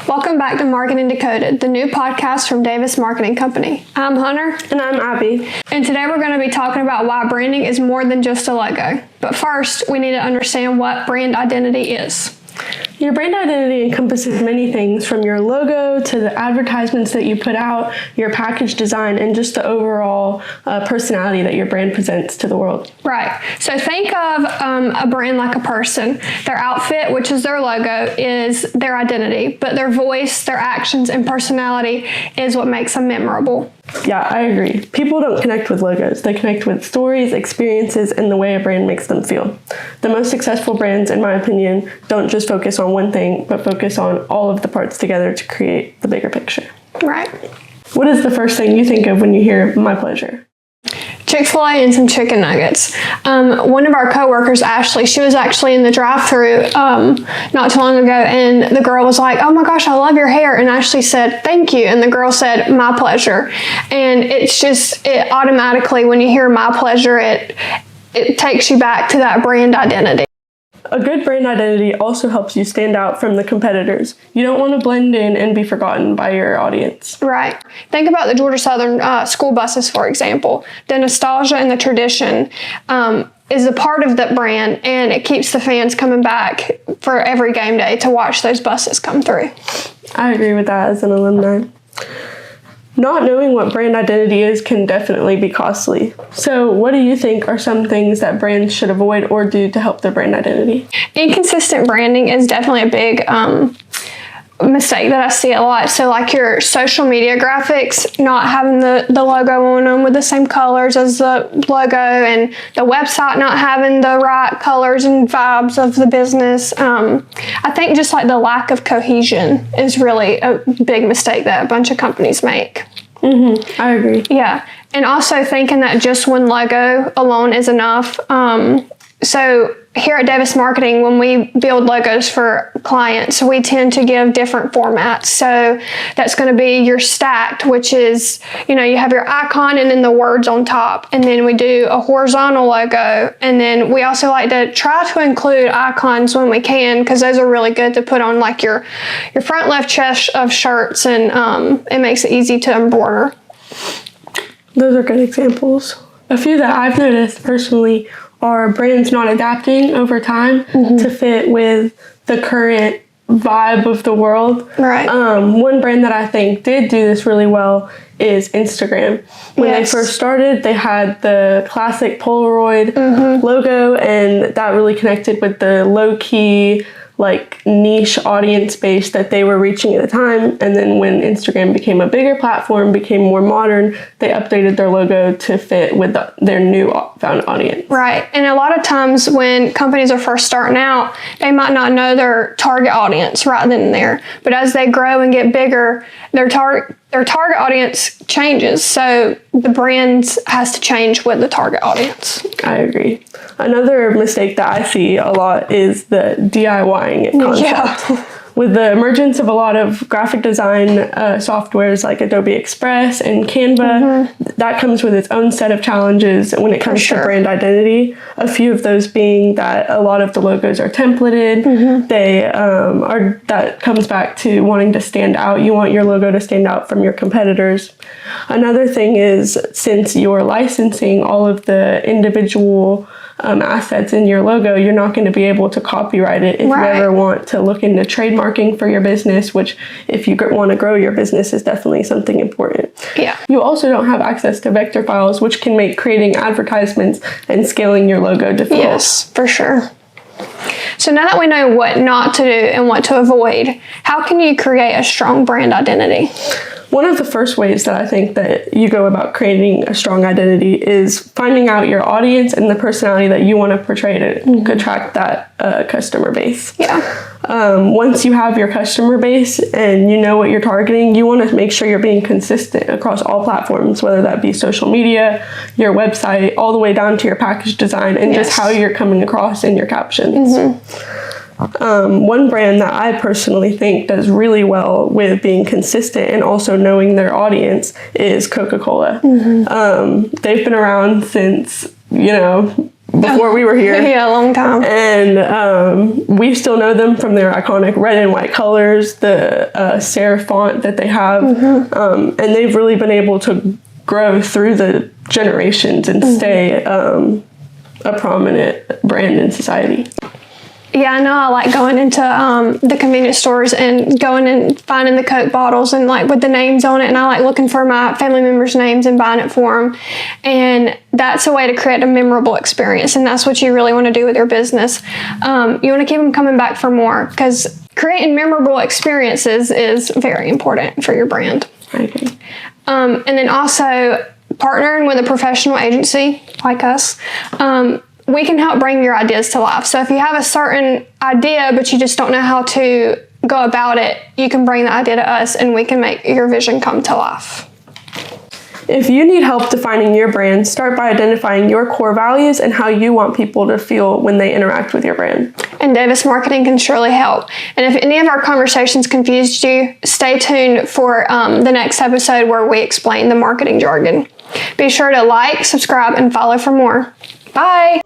Welcome back to Marketing Decoded, the new podcast from Davis Marketing Company. I'm Hunter. And I'm Abby. And today we're going to be talking about why branding is more than just a logo. But first, we need to understand what brand identity is. Your brand identity encompasses many things, from your logo to the advertisements that you put out, your package design, and just the overall personality that your brand presents to the world. Right. So think of a brand like a person. Their outfit, which is their logo, is their identity, but their voice, their actions, and personality is what makes them memorable. Yeah, I agree. People don't connect with logos. They connect with stories, experiences, and the way a brand makes them feel. The most successful brands, in my opinion, don't just focus on one thing, but focus on all of the parts together to create the bigger picture. Right. What is the first thing you think of when you hear My Pleasure? Chick-fil-A and some chicken nuggets. One of our coworkers, Ashley, she was actually in the drive-thru not too long ago, and the girl was like, "Oh my gosh, I love your hair." And Ashley said, "Thank you." And the girl said, "My pleasure." And it automatically, when you hear My Pleasure, it takes you back to that brand identity. A good brand identity also helps you stand out from the competitors. You don't want to blend in and be forgotten by your audience. Right. Think about the Georgia Southern school buses, for example. The nostalgia and the tradition is a part of that brand, and it keeps the fans coming back for every game day to watch those buses come through. I agree with that as an alumni. Not knowing what brand identity is can definitely be costly. So what do you think are some things that brands should avoid or do to help their brand identity? Inconsistent branding is definitely a big mistake that I see a lot. So like your social media graphics, not having the logo on them with the same colors as the logo, and the website not having the right colors and vibes of the business. I think just like the lack of cohesion is really a big mistake that a bunch of companies make. Mm-hmm. I agree. Yeah. And also thinking that just one logo alone is enough. So here at Davis Marketing, when we build logos for clients, we tend to give different formats. So that's going to be your stacked, which is, you have your icon and then the words on top. And then we do a horizontal logo. And then we also like to try to include icons when we can, because those are really good to put on like your front left chest of shirts, and it makes it easy to embroider. Those are good examples. A few that I've noticed personally are brands not adapting over time to fit with the current vibe of the world. Right. One brand that I think did do this really well is Instagram. When they first started, they had the classic Polaroid logo, and that really connected with the low-key, like niche audience base that they were reaching at the time. And then when Instagram became a bigger platform, became more modern, they updated their logo to fit with their new found audience. Right. And a lot of times when companies are first starting out, they might not know their target audience right then and there. But as they grow and get bigger, their target audience changes. So the brand has to change with the target audience. I agree. Another mistake that I see a lot is the DIYing it concept. Yeah. With the emergence of a lot of graphic design softwares like Adobe Express and Canva, that comes with its own set of challenges when it comes to brand identity. A few of those being that a lot of the logos are templated. That comes back to wanting to stand out. You want your logo to stand out from your competitors. Another thing is, since you're licensing all of the individual assets in your logo, you're not going to be able to copyright it if you ever want to look into trademarking for your business, which if you want to grow your business is definitely something important. Yeah. You also don't have access to vector files, which can make creating advertisements and scaling your logo difficult. Yes, for sure. So now that we know what not to do and what to avoid, how can you create a strong brand identity? One of the first ways that I think that you go about creating a strong identity is finding out your audience and the personality that you want to portray to attract that customer base. Yeah. Once you have your customer base and you know what you're targeting, you want to make sure you're being consistent across all platforms, whether that be social media, your website, all the way down to your package design and just how you're coming across in your captions. One brand that I personally think does really well with being consistent and also knowing their audience is Coca-Cola. They've been around since, before we were here. Yeah, a long time. And we still know them from their iconic red and white colors, the serif font that they have. And they've really been able to grow through the generations and stay a prominent brand in society. Yeah, I know I like going into the convenience stores and going and finding the Coke bottles and like with the names on it, and I like looking for my family members' names and buying it for them. And that's a way to create a memorable experience, and that's what you really want to do with your business. You want to keep them coming back for more, because creating memorable experiences is very important for your brand. I agree. And then also partnering with a professional agency like us. We can help bring your ideas to life. So if you have a certain idea, but you just don't know how to go about it, you can bring the idea to us and we can make your vision come to life. If you need help defining your brand, start by identifying your core values and how you want people to feel when they interact with your brand. And 𝙤𝙤 Marketing can surely help. And if any of our conversations confused you, stay tuned for the next episode where we explain the marketing jargon. Be sure to like, subscribe, and follow for more. Bye!